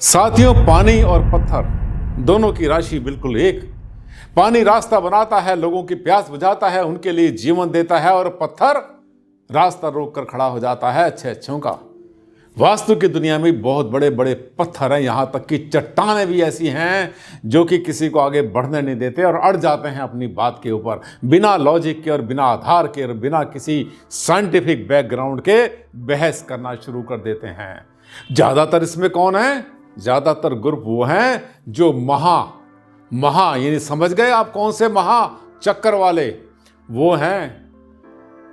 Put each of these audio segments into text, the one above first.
साथियों, पानी और पत्थर दोनों की राशि बिल्कुल एक। पानी रास्ता बनाता है, लोगों की प्यास बुझाता है, उनके लिए जीवन देता है, और पत्थर रास्ता रोक कर खड़ा हो जाता है अच्छे अच्छों का। वास्तु की दुनिया में बहुत बड़े बड़े पत्थर हैं, यहाँ तक कि चट्टानें भी ऐसी हैं जो कि किसी को आगे बढ़ने नहीं देते और अड़ जाते हैं अपनी बात के ऊपर, बिना लॉजिक के और बिना आधार के और बिना किसी साइंटिफिक बैकग्राउंड के बहस करना शुरू कर देते हैं। ज़्यादातर इसमें कौन है? ज़्यादातर ग्रुप वो हैं जो महा यानी समझ गए आप कौन से महा? चक्कर वाले। वो हैं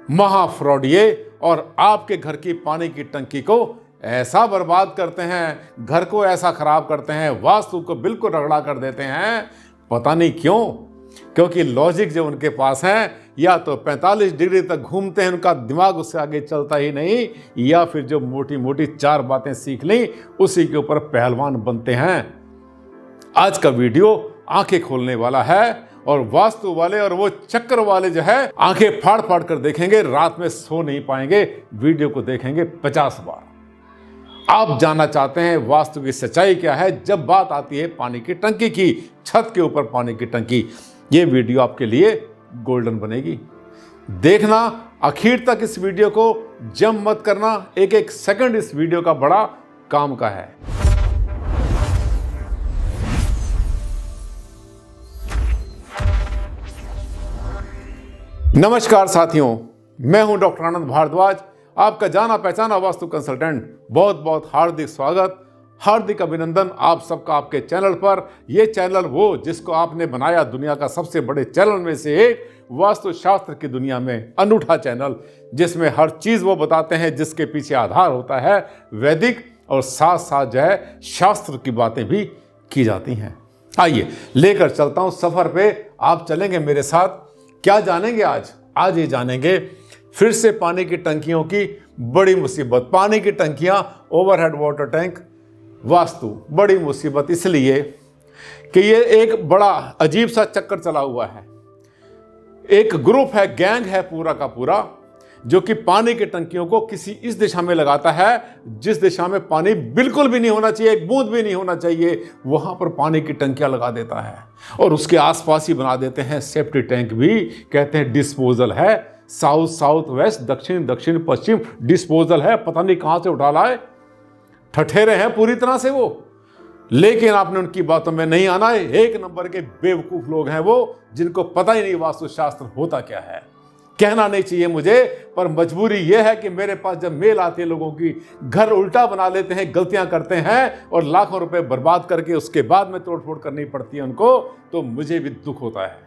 महा फ्रॉडिये, और आपके घर की पानी की टंकी को ऐसा बर्बाद करते हैं, घर को ऐसा खराब करते हैं, वास्तु को बिल्कुल रगड़ा कर देते हैं। पता नहीं क्यों, क्योंकि लॉजिक जो उनके पास है, या तो 45 डिग्री तक घूमते हैं, उनका दिमाग उससे आगे चलता ही नहीं, या फिर जो मोटी मोटी चार बातें सीख ली उसी के ऊपर पहलवान बनते हैं। आज का वीडियो आंखें खोलने वाला है, और वास्तु वाले और वो चक्कर वाले जो है आंखें फाड़ फाड़ कर देखेंगे, रात में सो नहीं पाएंगे, वीडियो को देखेंगे 50 बार। आप जानना चाहते हैं वास्तु की सच्चाई क्या है जब बात आती है पानी की टंकी की, छत के ऊपर पानी की टंकी। ये वीडियो आपके लिए गोल्डन बनेगी। देखना आखिर तक इस वीडियो को, जंप मत करना, एक एक सेकंड इस वीडियो का बड़ा काम का है। नमस्कार साथियों, मैं हूं डॉक्टर आनंद भारद्वाज, आपका जाना पहचाना वास्तु कंसल्टेंट। बहुत बहुत हार्दिक स्वागत, हार्दिक अभिनंदन आप सबका आपके चैनल पर। यह चैनल वो जिसको आपने बनाया दुनिया का सबसे बड़े चैनल में से एक, वास्तु शास्त्र की दुनिया में अनूठा चैनल, जिसमें हर चीज वो बताते हैं जिसके पीछे आधार होता है वैदिक, और साथ साथ जो है शास्त्र की बातें भी की जाती हैं। आइए लेकर चलता हूं सफर पे, आप चलेंगे मेरे साथ। क्या जानेंगे आज ये जानेंगे फिर से पानी की टंकियों की बड़ी मुसीबत। पानी की टंकियां, ओवरहेड वाटर टैंक, वास्तु बड़ी मुसीबत इसलिए कि ये एक बड़ा अजीब सा चक्कर चला हुआ है। एक ग्रुप है, गैंग है पूरा का पूरा, जो कि पानी की टंकियों को किसी इस दिशा में लगाता है जिस दिशा में पानी बिल्कुल भी नहीं होना चाहिए, एक बूंद भी नहीं होना चाहिए, वहां पर पानी की टंकियां लगा देता है। और उसके आसपास ही बना देते हैं सेफ्टी टैंक भी, कहते हैं डिस्पोजल है, साउथ साउथ वेस्ट, दक्षिण दक्षिण पश्चिम डिस्पोजल है, पता नहीं कहां से उठा लाए, ठठेरे हैं पूरी तरह से वो। लेकिन आपने उनकी बातों में नहीं आना है। एक नंबर के बेवकूफ लोग हैं वो, जिनको पता ही नहीं वास्तुशास्त्र होता क्या है। कहना नहीं चाहिए मुझे, पर मजबूरी यह है कि मेरे पास जब मेल आती है लोगों की, घर उल्टा बना लेते हैं, गलतियां करते हैं और लाखों रुपए बर्बाद करके उसके बाद में तोड़फोड़ करनी पड़ती है उनको, तो मुझे भी दुख होता है।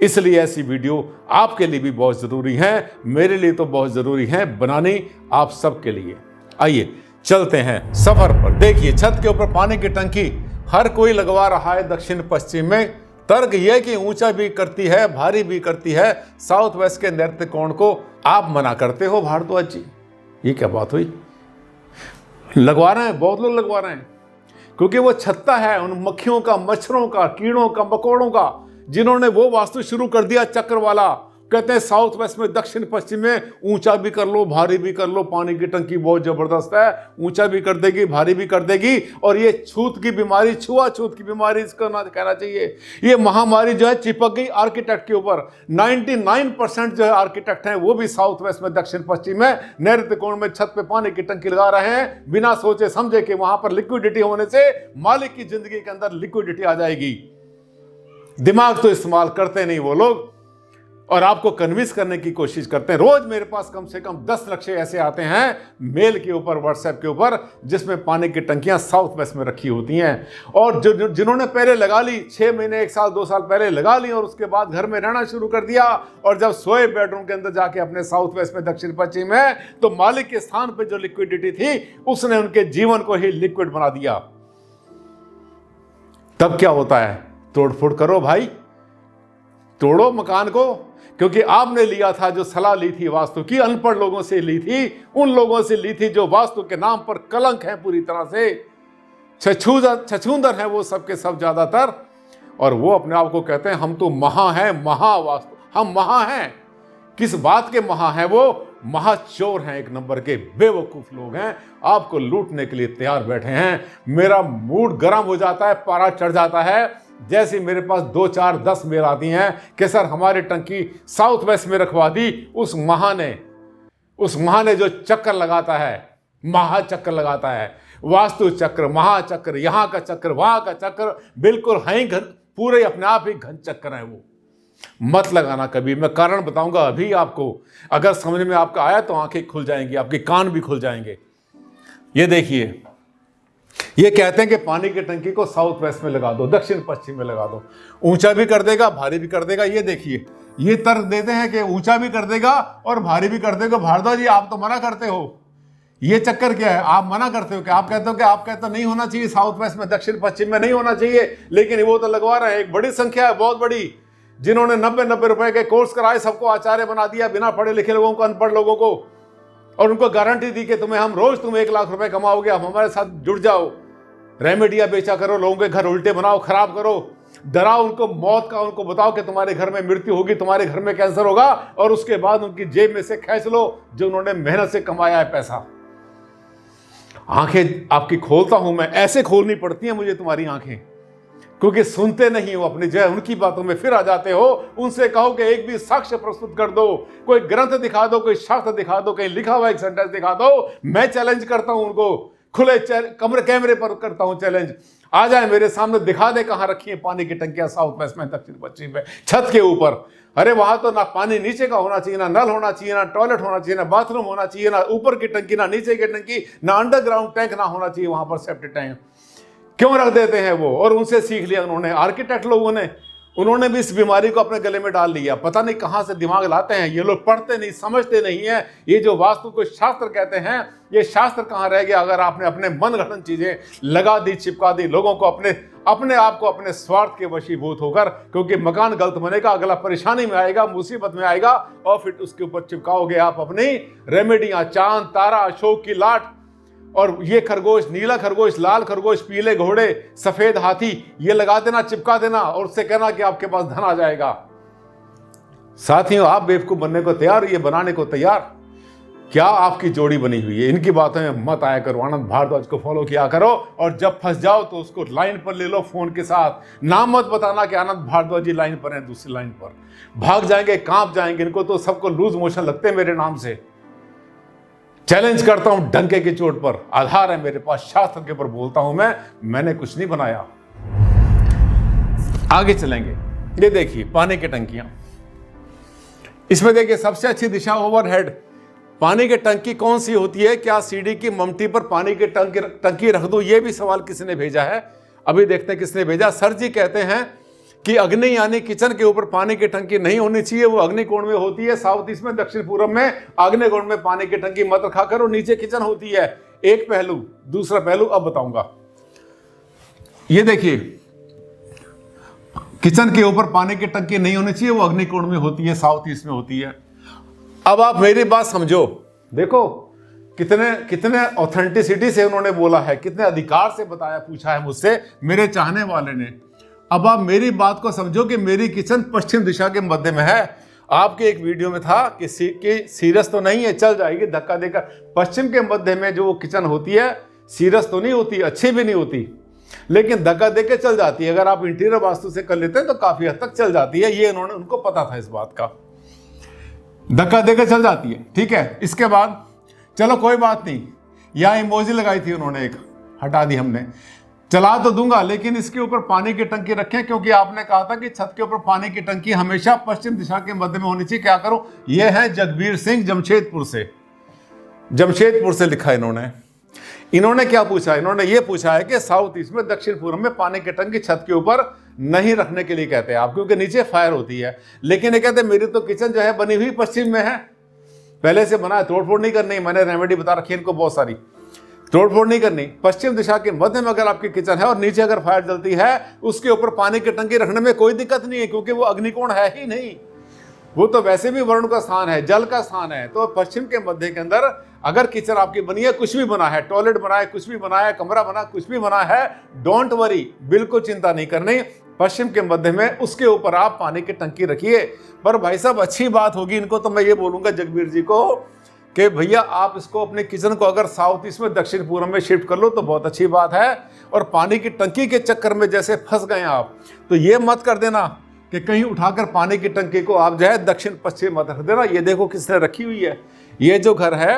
इसलिए ऐसी वीडियो आपके लिए भी बहुत जरूरी है, मेरे लिए तो बहुत जरूरी है बनानी, आप सबके लिए। आइए चलते हैं सफर पर। देखिए, छत के ऊपर पानी की टंकी हर कोई लगवा रहा है दक्षिण पश्चिम में। तर्क यह कि ऊंचा भी करती है, भारी भी करती है, साउथ वेस्ट के नृत्य कोण को आप मना करते हो भारद्वाज जी। ये क्या बात हुई? लगवा रहे हैं, बहुत लोग लगवा रहे हैं, क्योंकि वो छत्ता है उन मक्खियों का, मच्छरों का, कीड़ों का, मकोड़ों का, जिन्होंने वो वास्तु शुरू कर दिया चक्र वाला। कहते हैं साउथ वेस्ट में, दक्षिण पश्चिम में ऊंचा भी कर लो, भारी भी कर लो, पानी की टंकी बहुत जबरदस्त है, ऊंचा भी कर देगी, भारी भी कर देगी। और ये छूत की बीमारी, छुआछूत की बीमारी इसको ना कहना चाहिए, ये महामारी जो है चिपक गई आर्किटेक्ट के ऊपर। 99% जो है आर्किटेक्ट हैं वो भी साउथ वेस्ट में, दक्षिण पश्चिम में, नैऋत्य कोण में छत पे पानी की टंकी लगा रहे हैं, बिना सोचे समझे कि वहां पर लिक्विडिटी होने से मालिक की जिंदगी के अंदर लिक्विडिटी आ जाएगी। दिमाग तो इस्तेमाल करते नहीं वो लोग, और आपको कन्विंस करने की कोशिश करते हैं। रोज मेरे पास कम से कम 10 नक्शे ऐसे आते हैं मेल के ऊपर, व्हाट्सएप के ऊपर, जिसमें पानी की टंकियां साउथ वेस्ट में रखी होती हैं। और जिन्होंने पहले लगा ली, 6 महीने, 1 साल, 2 साल पहले लगा ली, और उसके बाद घर में रहना शुरू कर दिया, और जब सोए बेडरूम के अंदर जाके अपने साउथ वेस्ट में, दक्षिण पश्चिम में, तो मालिक के स्थान पर जो लिक्विडिटी थी उसने उनके जीवन को ही लिक्विड बना दिया। तब क्या होता है? तोड़फोड़ करो भाई, तोड़ो मकान को, क्योंकि आपने लिया था जो सलाह ली थी वास्तु की, अनपढ़ लोगों से ली थी, उन लोगों से ली थी जो वास्तु के नाम पर कलंक है पूरी तरह से, छछूंदर है वो सबके सब ज्यादातर। और वो अपने आप को कहते हैं हम तो महा हैं, महावास्तु, हम महा हैं। किस बात के महा हैं वो? महाचोर हैं, एक नंबर के बेवकूफ लोग हैं, आपको लूटने के लिए तैयार बैठे हैं। मेरा मूड गर्म हो जाता है, पारा चढ़ जाता है जैसे मेरे पास 2 4 10 मेल आती हैं कि सर हमारी टंकी साउथ वेस्ट में रखवा दी। उस माह ने जो चक्कर लगाता है, महाचक्कर लगाता है, वास्तु चक्र, महाचक्र, यहाँ का चक्र, वहां का चक्र, बिल्कुल है घन, पूरे अपने आप ही घन चक्कर है वो। मत लगाना कभी, मैं कारण बताऊंगा अभी आपको। अगर समझ में आपका आया तो आंखें खुल जाएंगी, आपके कान भी खुल जाएंगे। ये देखिए, ये कहते हैं कि पानी की टंकी को साउथ वेस्ट में लगा दो, दक्षिण पश्चिम में लगा दो, ऊंचा भी कर देगा, भारी भी कर देगा। ये देखिए, ये तर्क देते हैं कि ऊंचा भी कर देगा और भारी भी कर देगा। भारद्वाज जी आप तो मना करते हो, ये चक्कर क्या है? आप मना करते हो कि आप कहते हो कि आप कहते हो नहीं होना चाहिए साउथ वेस्ट में, दक्षिण पश्चिम में नहीं होना चाहिए, लेकिन वो तो लगवा रहे हैं। एक बड़ी संख्या है, बहुत बड़ी, जिन्होंने 90 रुपए के कोर्स कराए, सबको आचार्य बना दिया, बिना पढ़े लिखे लोगों को, अनपढ़ लोगों को, और उनको गारंटी दी कि तुम 1 लाख रुपए कमाओगे, आप हमारे साथ जुड़ जाओ, रेमेडिया बेचा करो, लोगों के घर उल्टे बनाओ, खराब करो, डराओ उनको मौत का, उनको बताओ कि तुम्हारे घर में मृत्यु होगी, तुम्हारे घर में कैंसर होगा, और उसके बाद उनकी जेब में से खींच लो जो उन्होंने मेहनत से कमाया है पैसा। आंखें आपकी खोलता हूं मैं, ऐसे खोलनी पड़ती हैं मुझे तुम्हारी आंखें, क्योंकि सुनते नहीं हो, अपनी जो है उनकी बातों में फिर आ जाते हो। उनसे कहो कि एक भी साक्ष्य प्रस्तुत कर दो, कोई ग्रंथ दिखा दो, कोई शास्त्र दिखा दो, कहीं लिखा हुआ एक सेंटेंस दिखा दो। मैं चैलेंज करता हूं उनको, खुले कैमरे पर करता हूं चैलेंज, आ जाए मेरे सामने, दिखा दे कहां रखी है पानी की टंकियां, साउथ वेस्ट में, दक्षिण पश्चिम में, छत के ऊपर। अरे वहां तो ना पानी नीचे का होना चाहिए, ना नल होना चाहिए, ना टॉयलेट होना चाहिए, ना बाथरूम होना चाहिए, ना ऊपर की टंकी, ना नीचे की टंकी, ना अंडरग्राउंड टैंक ना होना चाहिए वहां पर, सेप्टिक टैंक। क्यों रख देते हैं वो? और उनसे सीख लिया उन्होंने, आर्किटेक्ट लोगों ने, उन्होंने भी इस बीमारी को अपने गले में डाल लिया। पता नहीं कहां से दिमाग लाते हैं ये लोग, पढ़ते नहीं, समझते नहीं है। ये जो वास्तु को शास्त्र कहते हैं, ये शास्त्र कहां रह गया अगर आपने अपने मनगढ़ंत चीजें लगा दी, चिपका दी लोगों को, अपने आप को अपने स्वार्थ के वशीभूत होकर। क्योंकि मकान गलत बनेगा, अगला परेशानी में आएगा, मुसीबत में आएगा, और फिर उसके ऊपर चिपकाओगे आप अपनी रेमेडियां, चांद, तारा, अशोक की लाट, और ये खरगोश, नीला खरगोश, लाल खरगोश, पीले घोड़े, सफेद हाथी, ये लगा देना, चिपका देना, और उससे कहना कि आपके पास धन आ जाएगा। साथियों, आप बेवकूफ बनने को तैयार, ये बनाने को तैयार? क्या आपकी जोड़ी बनी हुई है? इनकी बातों में मत आया करो। आनंद भारद्वाज को फॉलो किया करो, और जब फंस जाओ तो उसको लाइन पर ले लो फोन के साथ। नाम मत बताना कि आनंद भारद्वाज जी लाइन पर हैं, दूसरी लाइन पर भाग जाएंगे, कांप जाएंगे। इनको तो सबको लूज मोशन लगते हैं मेरे नाम से। चैलेंज करता हूं डंके की चोट पर, आधार है मेरे पास, शास्त्र के ऊपर बोलता हूं मैंने कुछ नहीं बनाया। आगे चलेंगे। ये देखिए पानी की टंकियां, इसमें देखिए सबसे अच्छी दिशा ओवरहेड। पानी की टंकी कौन सी होती है? क्या सीढ़ी की ममटी पर पानी की टंकी रख दूं? ये भी सवाल किसी ने भेजा है, अभी देखते हैं किसने भेजा। सर जी कहते हैं कि अग्नि यानी किचन के ऊपर पानी की टंकी नहीं होनी चाहिए, वो अग्निकोण में होती है, साउथ ईस्ट में, दक्षिण पूर्व में अग्निकोण में पानी की टंकी मत रखा करो, नीचे किचन होती है। एक पहलू। दूसरा पहलू अब बताऊंगा। ये देखिए, किचन के ऊपर पानी की टंकी नहीं होनी चाहिए, वो अग्निकोण में होती है, साउथ ईस्ट में होती है। अब आप मेरी बात समझो, देखो कितने ऑथेंटिसिटी से उन्होंने बोला है, कितने अधिकार से बताया, पूछा है मुझसे मेरे चाहने वाले ने। अब आप मेरी बात को समझो कि मेरी किचन पश्चिम दिशा के मध्य में है। आपके एक वीडियो में था कि सीरियस तो नहीं है, चल जाएगी धक्का देकर। पश्चिम के मध्य में जो किचन होती है, सीरियस तो नहीं होती, अच्छी भी नहीं होती, लेकिन धक्का देकर चल जाती है। अगर आप इंटीरियर वास्तु से कर लेते हैं तो काफी हद तक चल जाती है। ये उनको पता था इस बात का, धक्का देकर चल जाती है। ठीक है, इसके बाद चलो कोई बात नहीं, यहां इमोजी लगाई थी उन्होंने, एक हटा दी हमने, चला तो दूंगा, लेकिन इसके ऊपर पानी की टंकी रखें, क्योंकि आपने कहा था कि छत के ऊपर पानी की टंकी हमेशा पश्चिम दिशा के मध्य में होनी चाहिए। क्या करो? ये है जगबीर सिंह, जमशेदपुर से लिखा इन्होंने क्या पूछा? इन्होंने ये पूछा है कि साउथ ईस्ट में, दक्षिण पूर्व में पानी की टंकी छत के ऊपर नहीं रखने के लिए कहते हैं आप, क्योंकि नीचे फायर होती है। लेकिन ये कहते हैं मेरी तो किचन जो है बनी हुई पश्चिम में है, पहले से बना है, तोड़फोड़ नहीं करनी। मैंने रेमेडी बता रखी है इनको बहुत सारी, तोड़फोड़ नहीं करनी। पश्चिम दिशा के मध्य में अगर आपकी किचन है और नीचे अगर फायर जलती है, उसके ऊपर पानी की टंकी रखने में कोई दिक्कत नहीं है, क्योंकि वो अग्निकोण है ही नहीं, वो तो वैसे भी वरुण का स्थान है, जल का स्थान है। तो पश्चिम के मध्य के अंदर अगर किचन आपकी बनी है, कुछ भी बना है, टॉयलेट बना है, कुछ भी बना है, कमरा बना, कुछ भी बना है, डोंट वरी, बिल्कुल चिंता नहीं करनी। पश्चिम के मध्य में उसके ऊपर आप पानी की टंकी रखिए। पर भाई साहब अच्छी बात होगी, इनको तो मैं ये बोलूंगा जगबीर जी को कि भैया आप इसको अपने किचन को अगर साउथ ईस्ट में दक्षिण पूर्व में शिफ्ट कर लो तो बहुत अच्छी बात है, और पानी की टंकी के चक्कर में जैसे फंस गए आप तो ये मत कर देना कि कहीं उठाकर पानी की टंकी को आप जो है दक्षिण पश्चिम मत रख देना। ये देखो किसने रखी हुई है, ये जो घर है,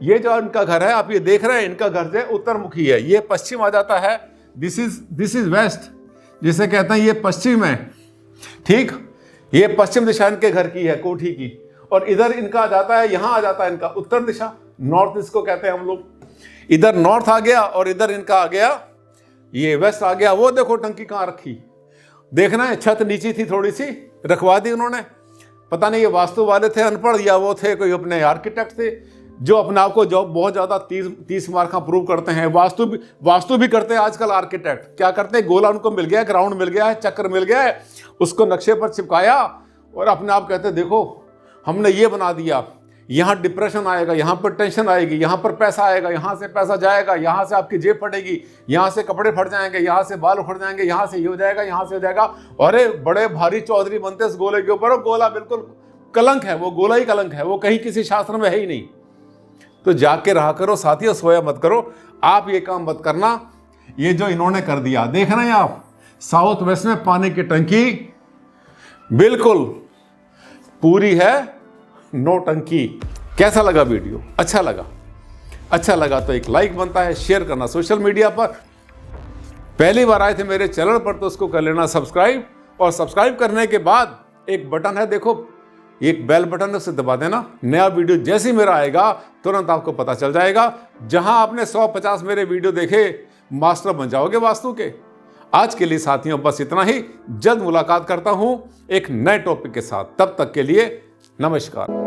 ये जो इनका घर है आप ये देख रहे हैं, इनका घर जो है उत्तर मुखी है, ये पश्चिम आ जाता है, दिस इज वेस्ट, जिसे कहते हैं ये पश्चिम है, ठीक। ये पश्चिम दिशा इनके घर की है, कोठी की, और इधर इनका आ जाता है, यहां आ जाता है इनका उत्तर दिशा, नॉर्थ इसको कहते हैं हम लोग। इधर नॉर्थ आ गया और इधर इनका आ गया ये वेस्ट आ गया। वो देखो टंकी कहाँ रखी, देखना है, छत नीची थी, थोड़ी सी रखवा दी उन्होंने। पता नहीं ये वास्तु वाले थे अनपढ़ या वो थे कोई अपने आर्किटेक्ट थे जो अपने आप को जॉब बहुत ज़्यादा 30 मार्क का प्रूव करते हैं। वास्तु भी करते हैं आजकल आर्किटेक्ट। क्या करते हैं, गोला उनको मिल गया है, ग्राउंड मिल गया है, चक्र मिल गया है, उसको नक्शे पर चिपकाया और अपने आप कहते हैं देखो हमने ये बना दिया, यहाँ डिप्रेशन आएगा, यहाँ पर टेंशन आएगी, यहाँ पर पैसा आएगा, यहाँ से पैसा जाएगा, यहाँ से आपकी जेब फटेगी, यहाँ से कपड़े फट जाएंगे, यहाँ से बाल उखड़ जाएंगे, यहाँ से ये हो जाएगा, यहाँ से हो जाएगा। अरे बड़े भारी चौधरी बनते इस गोले के ऊपर, और गोला बिल्कुल कलंक है, वो गोला ही कलंक है, वो कहीं किसी शास्त्र में है ही नहीं। तो जाग के रहा करो साथियों, सोया मत करो। आप ये काम मत करना, ये जो इन्होंने कर दिया देख रहे हैं आप, साउथ वेस्ट में पानी की टंकी बिल्कुल पूरी है, नो टंकी। कैसा लगा वीडियो? अच्छा लगा तो एक लाइक बनता है, शेयर करना सोशल मीडिया पर। पहली बार आए थे मेरे चैनल पर तो उसको कर लेना सब्सक्राइब, और सब्सक्राइब करने के बाद एक बटन है देखो, एक बेल बटन है, उसे दबा देना। नया वीडियो जैसे ही मेरा आएगा तुरंत आपको पता चल जाएगा। जहां आपने 150 मेरे वीडियो देखे, मास्टर बन जाओगे वास्तु के। आज के लिए साथियों बस इतना ही, जल्द मुलाकात करता हूं एक नए टॉपिक के साथ। तब तक के लिए नमस्कार।